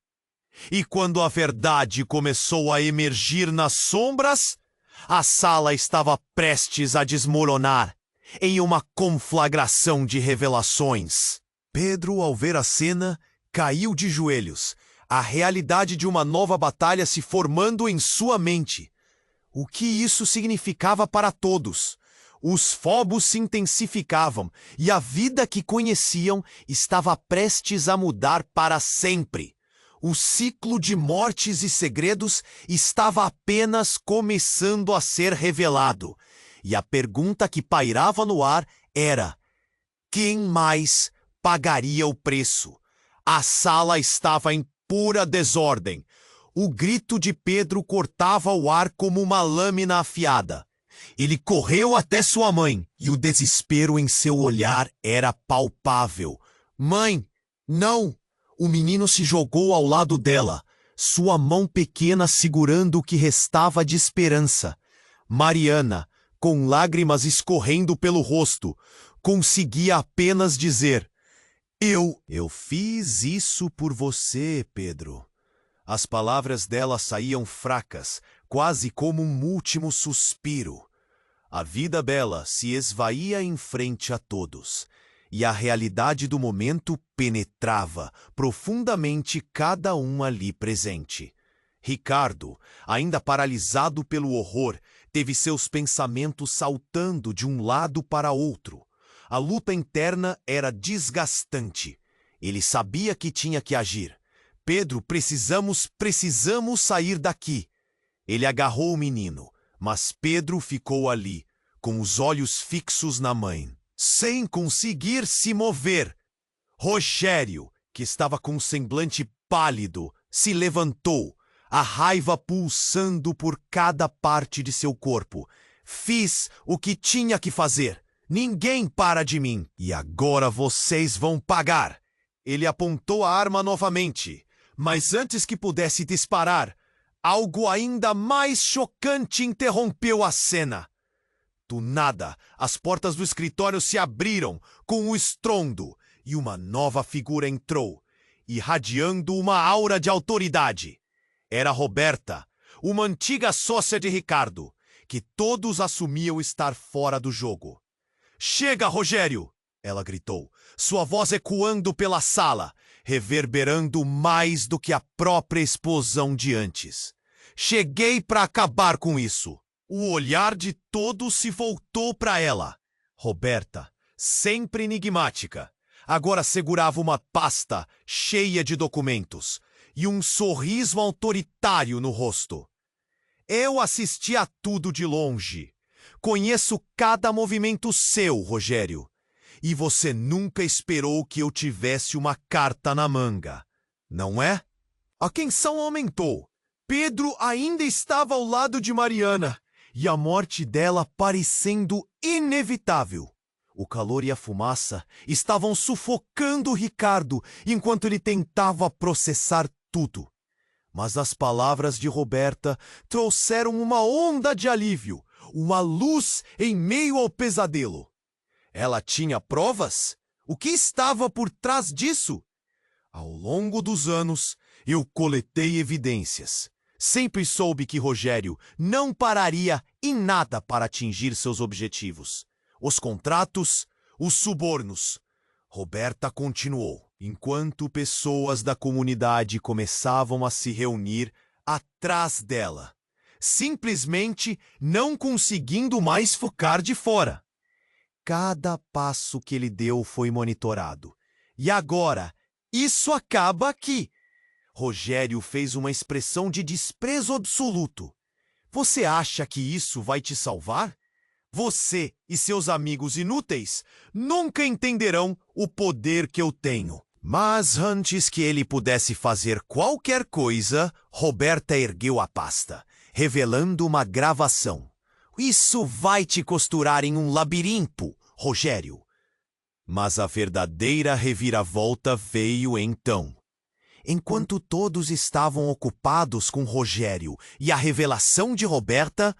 E quando a verdade começou a emergir nas sombras, a sala estava prestes a desmoronar em uma conflagração de revelações. Pedro, ao ver a cena, caiu de joelhos. A realidade de uma nova batalha se formando em sua mente. O que isso significava para todos? Os fogos se intensificavam e a vida que conheciam estava prestes a mudar para sempre. O ciclo de mortes e segredos estava apenas começando a ser revelado. E a pergunta que pairava no ar era: quem mais pagaria o preço? A sala estava em pura desordem. O grito de Pedro cortava o ar como uma lâmina afiada. Ele correu até sua mãe e o desespero em seu olhar era palpável. Mãe, não! O menino se jogou ao lado dela, sua mão pequena segurando o que restava de esperança. Mariana, com lágrimas escorrendo pelo rosto, conseguia apenas dizer: Eu fiz isso por você, Pedro. As palavras dela saíam fracas, quase como um último suspiro. A vida bela se esvaía em frente a todos, e a realidade do momento penetrava profundamente cada um ali presente. Ricardo, ainda paralisado pelo horror, teve seus pensamentos saltando de um lado para outro. A luta interna era desgastante. Ele sabia que tinha que agir. Pedro, precisamos sair daqui. Ele agarrou o menino, mas Pedro ficou ali, com os olhos fixos na mãe, sem conseguir se mover. Rogério, que estava com um semblante pálido, se levantou, a raiva pulsando por cada parte de seu corpo. Fiz o que tinha que fazer. Ninguém para de mim. E agora vocês vão pagar. Ele apontou a arma novamente, mas antes que pudesse disparar, algo ainda mais chocante interrompeu a cena. Do nada, as portas do escritório se abriram com um estrondo e uma nova figura entrou, irradiando uma aura de autoridade. Era Roberta, uma antiga sócia de Ricardo, que todos assumiam estar fora do jogo. Chega, Rogério! Ela gritou, sua voz ecoando pela sala, reverberando mais do que a própria explosão de antes. Cheguei para acabar com isso. O olhar de todos se voltou para ela. Roberta, sempre enigmática, agora segurava uma pasta cheia de documentos e um sorriso autoritário no rosto. Eu assisti a tudo de longe. Conheço cada movimento seu, Rogério. E você nunca esperou que eu tivesse uma carta na manga, não é? A tensão aumentou. Pedro ainda estava ao lado de Mariana, e a morte dela parecendo inevitável. O calor e a fumaça estavam sufocando Ricardo enquanto ele tentava processar tudo. Mas as palavras de Roberta trouxeram uma onda de alívio, uma luz em meio ao pesadelo. Ela tinha provas? O que estava por trás disso? Ao longo dos anos, eu coletei evidências. Sempre soube que Rogério não pararia em nada para atingir seus objetivos. Os contratos, os subornos. Roberta continuou, enquanto pessoas da comunidade começavam a se reunir atrás dela, simplesmente não conseguindo mais focar de fora. Cada passo que ele deu foi monitorado. E agora, isso acaba aqui. Rogério fez uma expressão de desprezo absoluto. Você acha que isso vai te salvar? Você e seus amigos inúteis nunca entenderão o poder que eu tenho. Mas antes que ele pudesse fazer qualquer coisa, Roberta ergueu a pasta, revelando uma gravação. Isso vai te costurar em um labirinto, Rogério. Mas a verdadeira reviravolta veio então. Enquanto todos estavam ocupados com Rogério e a revelação de Roberta,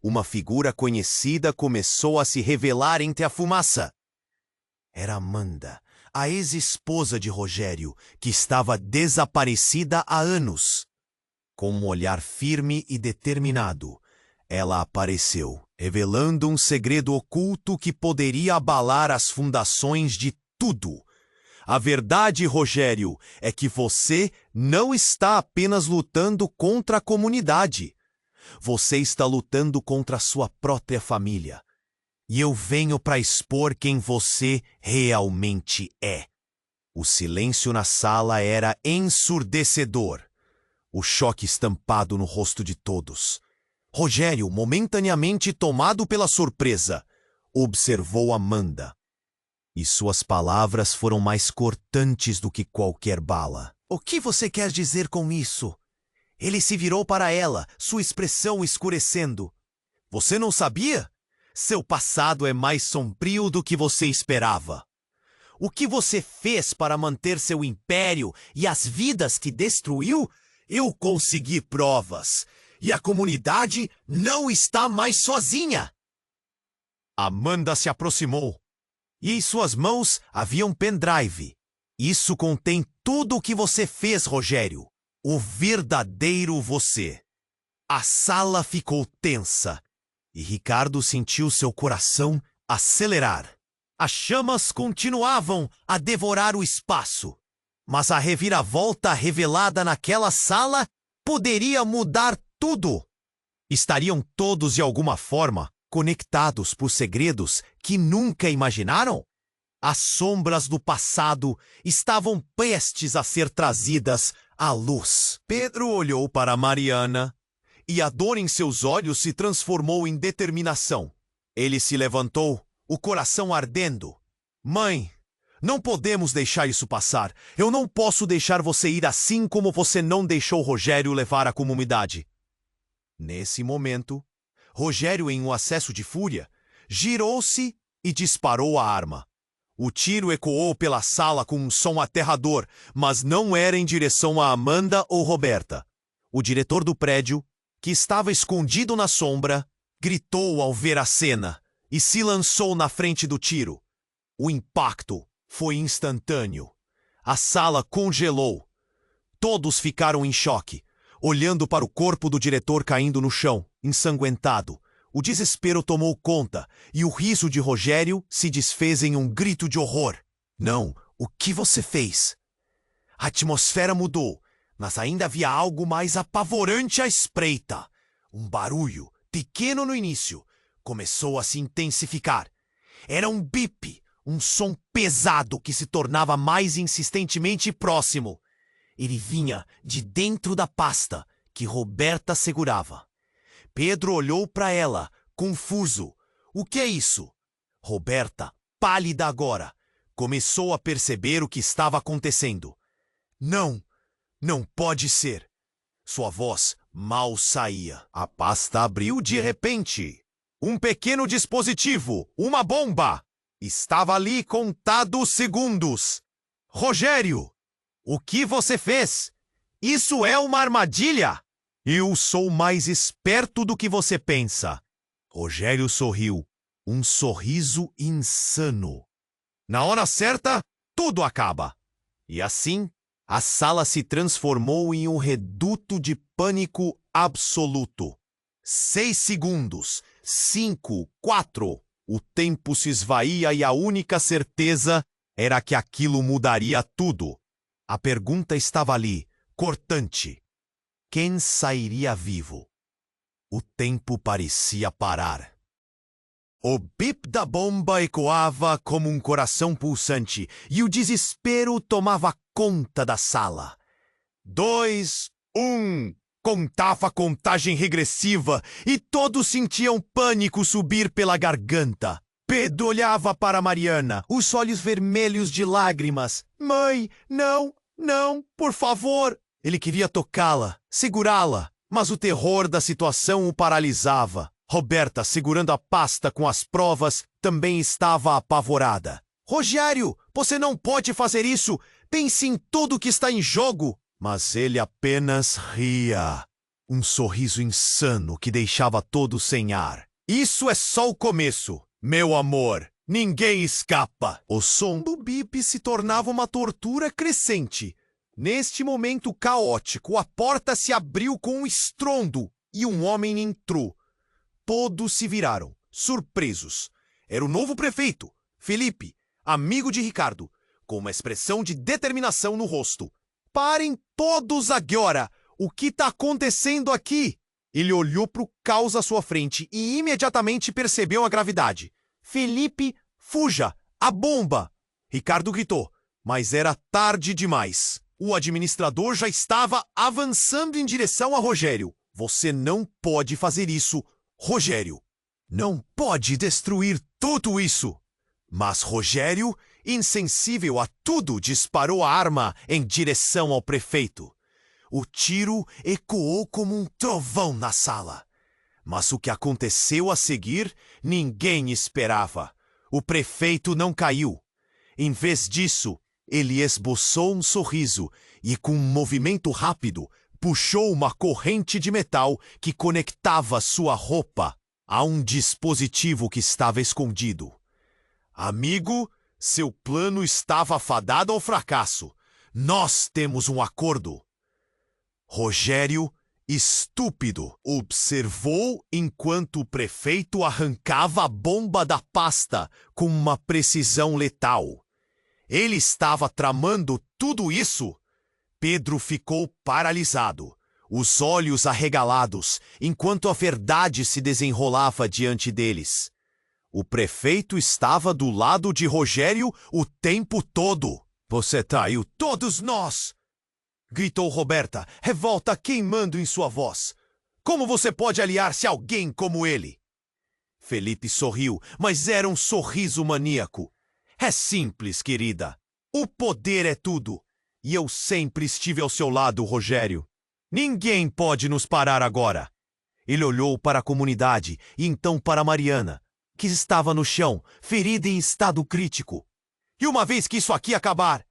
uma figura conhecida começou a se revelar entre a fumaça. Era Amanda, a ex-esposa de Rogério, que estava desaparecida há anos. Com um olhar firme e determinado, ela apareceu, revelando um segredo oculto que poderia abalar as fundações de tudo. A verdade, Rogério, é que você não está apenas lutando contra a comunidade. Você está lutando contra a sua própria família. E eu venho para expor quem você realmente é. O silêncio na sala era ensurdecedor. O choque estampado no rosto de todos. Rogério, momentaneamente tomado pela surpresa, observou Amanda. E suas palavras foram mais cortantes do que qualquer bala. O que você quer dizer com isso? Ele se virou para ela, sua expressão escurecendo. Você não sabia? Seu passado é mais sombrio do que você esperava. O que você fez para manter seu império e as vidas que destruiu? Eu consegui provas. E a comunidade não está mais sozinha. Amanda se aproximou. E em suas mãos havia um pendrive. Isso contém tudo o que você fez, Rogério. O verdadeiro você. A sala ficou tensa. E Ricardo sentiu seu coração acelerar. As chamas continuavam a devorar o espaço. Mas a reviravolta revelada naquela sala poderia mudar tudo. Estariam todos, de alguma forma, conectados por segredos que nunca imaginaram? As sombras do passado estavam prestes a ser trazidas à luz. Pedro olhou para Mariana e a dor em seus olhos se transformou em determinação. Ele se levantou, o coração ardendo. Mãe, não podemos deixar isso passar. Eu não posso deixar você ir assim como você não deixou Rogério levar a comunidade. Nesse momento, Rogério, em um acesso de fúria, girou-se e disparou a arma. O tiro ecoou pela sala com um som aterrador, mas não era em direção a Amanda ou Roberta. O diretor do prédio, que estava escondido na sombra, gritou ao ver a cena e se lançou na frente do tiro. O impacto foi instantâneo. A sala congelou. Todos ficaram em choque, olhando para o corpo do diretor caindo no chão, ensanguentado. O desespero tomou conta e o riso de Rogério se desfez em um grito de horror. Não, o que você fez? A atmosfera mudou, mas ainda havia algo mais apavorante à espreita. Um barulho, pequeno no início, começou a se intensificar. Era um bip, um som pesado que se tornava mais insistentemente próximo. Ele vinha de dentro da pasta que Roberta segurava. Pedro olhou para ela, confuso. O que é isso? Roberta, pálida agora, começou a perceber o que estava acontecendo. Não, não pode ser. Sua voz mal saía. A pasta abriu de repente. Um pequeno dispositivo, uma bomba. Estava ali contados segundos. Rogério, o que você fez? Isso é uma armadilha! Eu sou mais esperto do que você pensa. Rogério sorriu. Um sorriso insano. Na hora certa, tudo acaba. E assim, a sala se transformou em um reduto de pânico absoluto. 6 segundos. 5, 4. O tempo se esvaía e a única certeza era que aquilo mudaria tudo. A pergunta estava ali, cortante. Quem sairia vivo? O tempo parecia parar. O bip da bomba ecoava como um coração pulsante e o desespero tomava conta da sala. 2, 1... Contava a contagem regressiva e todos sentiam pânico subir pela garganta. Pedro olhava para Mariana, os olhos vermelhos de lágrimas. Mãe, não, não, por favor. Ele queria tocá-la, segurá-la, mas o terror da situação o paralisava. Roberta, segurando a pasta com as provas, também estava apavorada. Rogério, você não pode fazer isso. Pense em tudo que está em jogo. Mas ele apenas ria. Um sorriso insano que deixava todos sem ar. Isso é só o começo, meu amor. Ninguém escapa. O som do bip se tornava uma tortura crescente. Neste momento caótico, a porta se abriu com um estrondo e um homem entrou. Todos se viraram, surpresos. Era o novo prefeito, Felipe, amigo de Ricardo. com uma expressão de determinação no rosto. Parem todos agora! O que está acontecendo aqui? Ele olhou para o caos à sua frente e imediatamente percebeu a gravidade. Felipe, fuja! A bomba! Ricardo gritou, mas era tarde demais. O administrador já estava avançando em direção a Rogério. Você não pode fazer isso, Rogério. Não pode destruir tudo isso. Mas Rogério, insensível a tudo, disparou a arma em direção ao prefeito. O tiro ecoou como um trovão na sala. Mas o que aconteceu a seguir, ninguém esperava. O prefeito não caiu. Em vez disso, ele esboçou um sorriso e, com um movimento rápido, puxou uma corrente de metal que conectava sua roupa a um dispositivo que estava escondido. Amigo, seu plano estava fadado ao fracasso. Nós temos um acordo. Rogério, estúpido, observou enquanto o prefeito arrancava a bomba da pasta com uma precisão letal. Ele estava tramando tudo isso? Pedro ficou paralisado, os olhos arregalados, enquanto a verdade se desenrolava diante deles. O prefeito estava do lado de Rogério o tempo todo. Você traiu todos nós! Gritou Roberta, revolta queimando em sua voz. Como você pode aliar-se a alguém como ele? Felipe sorriu, mas era um sorriso maníaco. É simples, querida. O poder é tudo. E eu sempre estive ao seu lado, Rogério. Ninguém pode nos parar agora. Ele olhou para a comunidade e então para Mariana, que estava no chão, ferida em estado crítico. E uma vez que isso aqui acabar,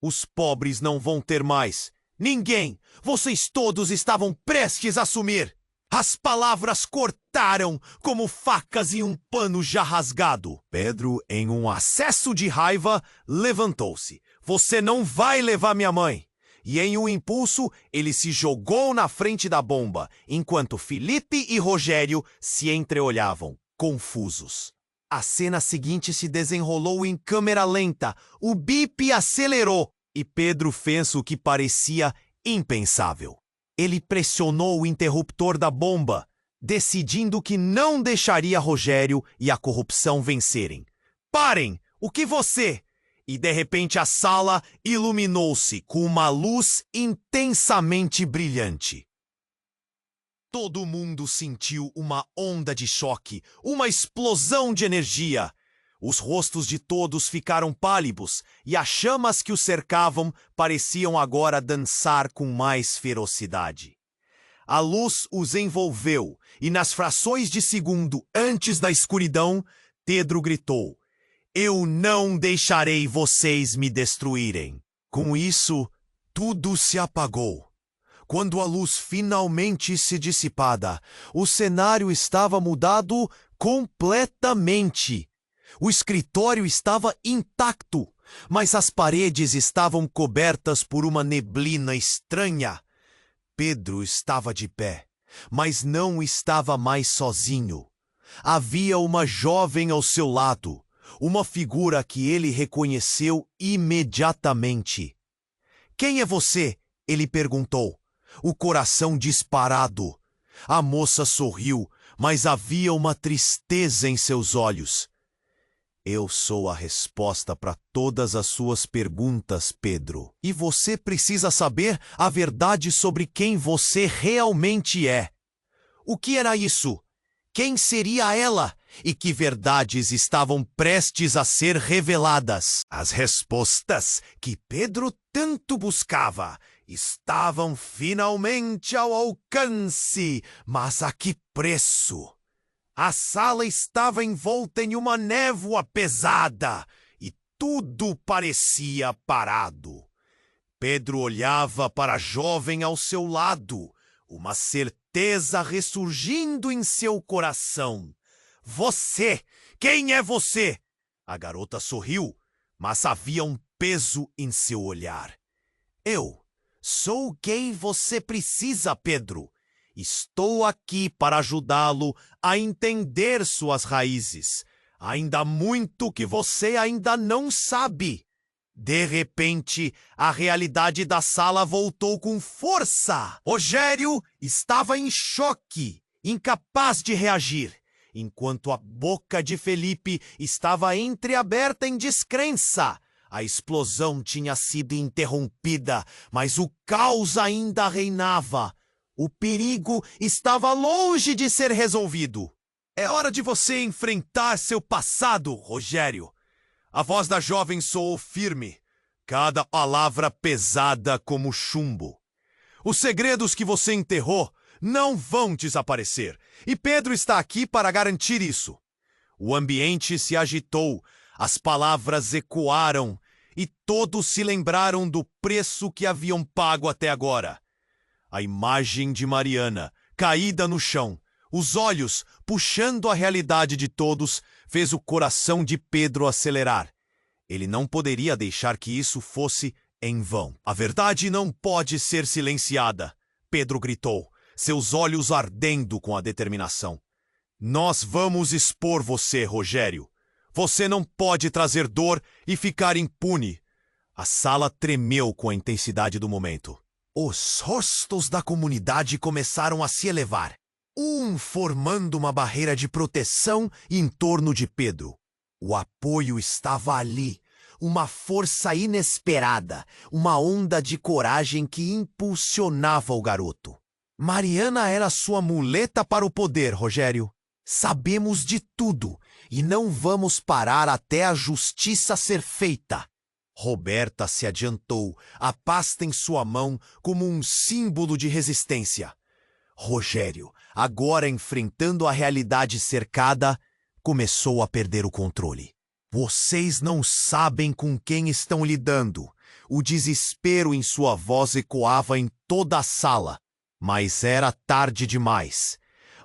os pobres não vão ter mais. Ninguém! Vocês todos estavam prestes a sumir! As palavras cortaram como facas em um pano já rasgado. Pedro, em um acesso de raiva, levantou-se. Você não vai levar minha mãe! E em um impulso, ele se jogou na frente da bomba, enquanto Felipe e Rogério se entreolhavam, confusos. A cena seguinte se desenrolou em câmera lenta. O bip acelerou. E Pedro fez o que parecia impensável. Ele pressionou o interruptor da bomba, decidindo que não deixaria Rogério e a corrupção vencerem. Parem! O que você? E de repente a sala iluminou-se com uma luz intensamente brilhante. Todo mundo sentiu uma onda de choque, uma explosão de energia. Os rostos de todos ficaram pálidos e as chamas que os cercavam pareciam agora dançar com mais ferocidade. A luz os envolveu e nas frações de segundo antes da escuridão, Pedro gritou: Eu não deixarei vocês me destruírem. Com isso, tudo se apagou. Quando a luz finalmente se dissipada, o cenário estava mudado completamente. O escritório estava intacto, mas as paredes estavam cobertas por uma neblina estranha. Pedro estava de pé, mas não estava mais sozinho. Havia uma jovem ao seu lado, uma figura que ele reconheceu imediatamente. Quem é você? Ele perguntou, o coração disparado. A moça sorriu, mas havia uma tristeza em seus olhos. Eu sou a resposta para todas as suas perguntas, Pedro. E você precisa saber a verdade sobre quem você realmente é. O que era isso? Quem seria ela? E que verdades estavam prestes a ser reveladas? As respostas que Pedro tanto buscava estavam finalmente ao alcance, mas a que preço? A sala estava envolta em uma névoa pesada e tudo parecia parado. Pedro olhava para a jovem ao seu lado, uma certeza ressurgindo em seu coração. Você! Quem é você? A garota sorriu, mas havia um peso em seu olhar. Eu sou quem você precisa, Pedro. Estou aqui para ajudá-lo a entender suas raízes. Ainda há muito que você ainda não sabe. De repente, a realidade da sala voltou com força. Rogério estava em choque, incapaz de reagir, enquanto a boca de Felipe estava entreaberta em descrença. A explosão tinha sido interrompida, mas o caos ainda reinava. O perigo estava longe de ser resolvido. É hora de você enfrentar seu passado, Rogério. A voz da jovem soou firme, cada palavra pesada como chumbo. Os segredos que você enterrou não vão desaparecer, e Pedro está aqui para garantir isso. O ambiente se agitou, as palavras ecoaram, e todos se lembraram do preço que haviam pago até agora. A imagem de Mariana, caída no chão, os olhos puxando a realidade de todos, fez o coração de Pedro acelerar. Ele não poderia deixar que isso fosse em vão. A verdade não pode ser silenciada, Pedro gritou, seus olhos ardendo com a determinação. Nós vamos expor você, Rogério. Você não pode trazer dor e ficar impune. A sala tremeu com a intensidade do momento. Os rostos da comunidade começaram a se elevar, formando uma barreira de proteção em torno de Pedro. O apoio estava ali, uma força inesperada, uma onda de coragem que impulsionava o garoto. Mariana era sua muleta para o poder, Rogério. Sabemos de tudo e não vamos parar até a justiça ser feita. Roberta se adiantou, a pasta em sua mão como um símbolo de resistência. Rogério, agora enfrentando a realidade cercada, começou a perder o controle. Vocês não sabem com quem estão lidando. O desespero em sua voz ecoava em toda a sala, mas era tarde demais.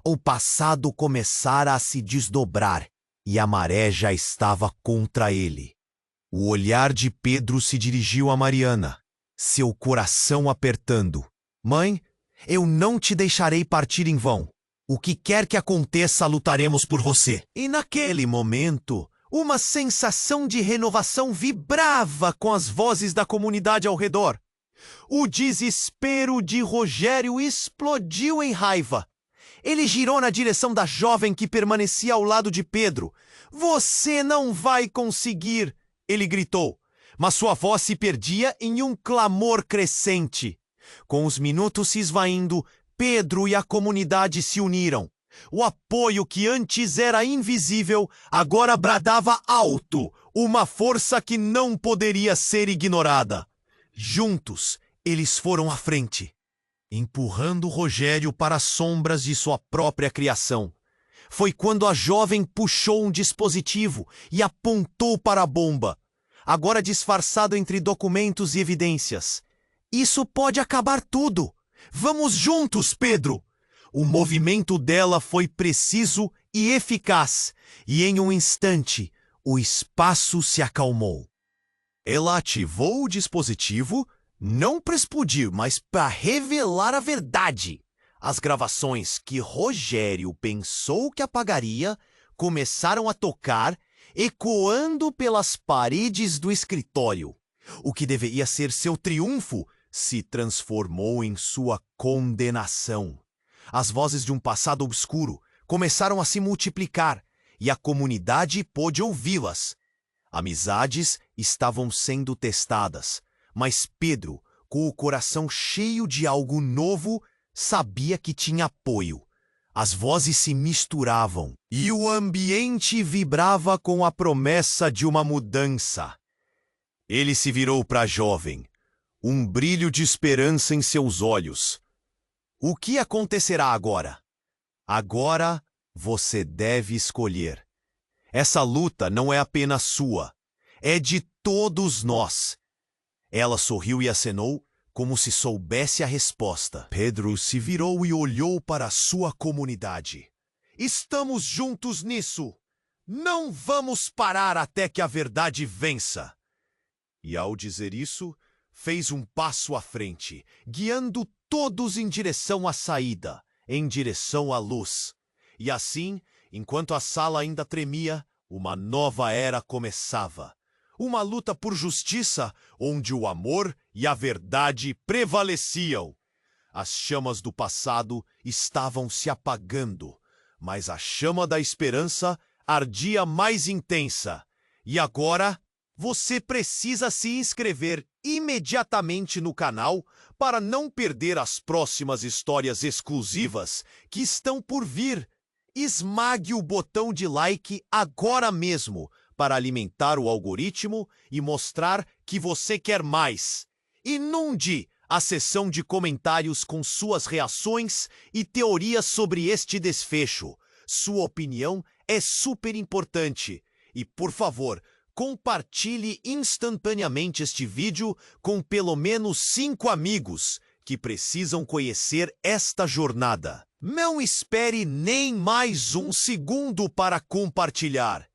O passado começara a se desdobrar e a maré já estava contra ele. O olhar de Pedro se dirigiu a Mariana, seu coração apertando. Mãe, eu não te deixarei partir em vão. O que quer que aconteça, lutaremos por você. E naquele momento, uma sensação de renovação vibrava com as vozes da comunidade ao redor. O desespero de Rogério explodiu em raiva. Ele girou na direção da jovem que permanecia ao lado de Pedro. Você não vai conseguir! Ele gritou, mas sua voz se perdia em um clamor crescente. Com os minutos se esvaindo, Pedro e a comunidade se uniram. O apoio que antes era invisível, agora bradava alto, uma força que não poderia ser ignorada. Juntos, eles foram à frente, empurrando Rogério para as sombras de sua própria criação. Foi quando a jovem puxou um dispositivo e apontou para a bomba, agora disfarçado entre documentos e evidências. Isso pode acabar tudo. Vamos juntos, Pedro! O movimento dela foi preciso e eficaz, e em um instante, o espaço se acalmou. Ela ativou o dispositivo, não para explodir, mas para revelar a verdade. As gravações que Rogério pensou que apagaria começaram a tocar, ecoando pelas paredes do escritório. O que deveria ser seu triunfo se transformou em sua condenação. As vozes de um passado obscuro começaram a se multiplicar e a comunidade pôde ouvi-las. Amizades estavam sendo testadas, mas Pedro, com o coração cheio de algo novo, sabia que tinha apoio. As vozes se misturavam e o ambiente vibrava com a promessa de uma mudança. Ele se virou para a jovem, um brilho de esperança em seus olhos. O que acontecerá agora? Agora você deve escolher. Essa luta não é apenas sua, é de todos nós. Ela sorriu e acenou, como se soubesse a resposta. Pedro se virou e olhou para a sua comunidade. Estamos juntos nisso. Não vamos parar até que a verdade vença. E ao dizer isso, fez um passo à frente, guiando todos em direção à saída, em direção à luz. E assim, enquanto a sala ainda tremia, uma nova era começava. uma luta por justiça onde o amor e a verdade prevaleciam. As chamas do passado estavam se apagando, mas a chama da esperança ardia mais intensa. E agora, você precisa se inscrever imediatamente no canal para não perder as próximas histórias exclusivas que estão por vir. Esmague o botão de like agora mesmo para alimentar o algoritmo e mostrar que você quer mais. Inunde a seção de comentários com suas reações e teorias sobre este desfecho. Sua opinião é super importante. E, por favor, compartilhe instantaneamente este vídeo com pelo menos 5 amigos que precisam conhecer esta jornada. Não espere nem mais um segundo para compartilhar.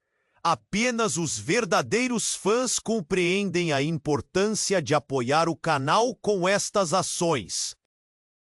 Apenas os verdadeiros fãs compreendem a importância de apoiar o canal com estas ações.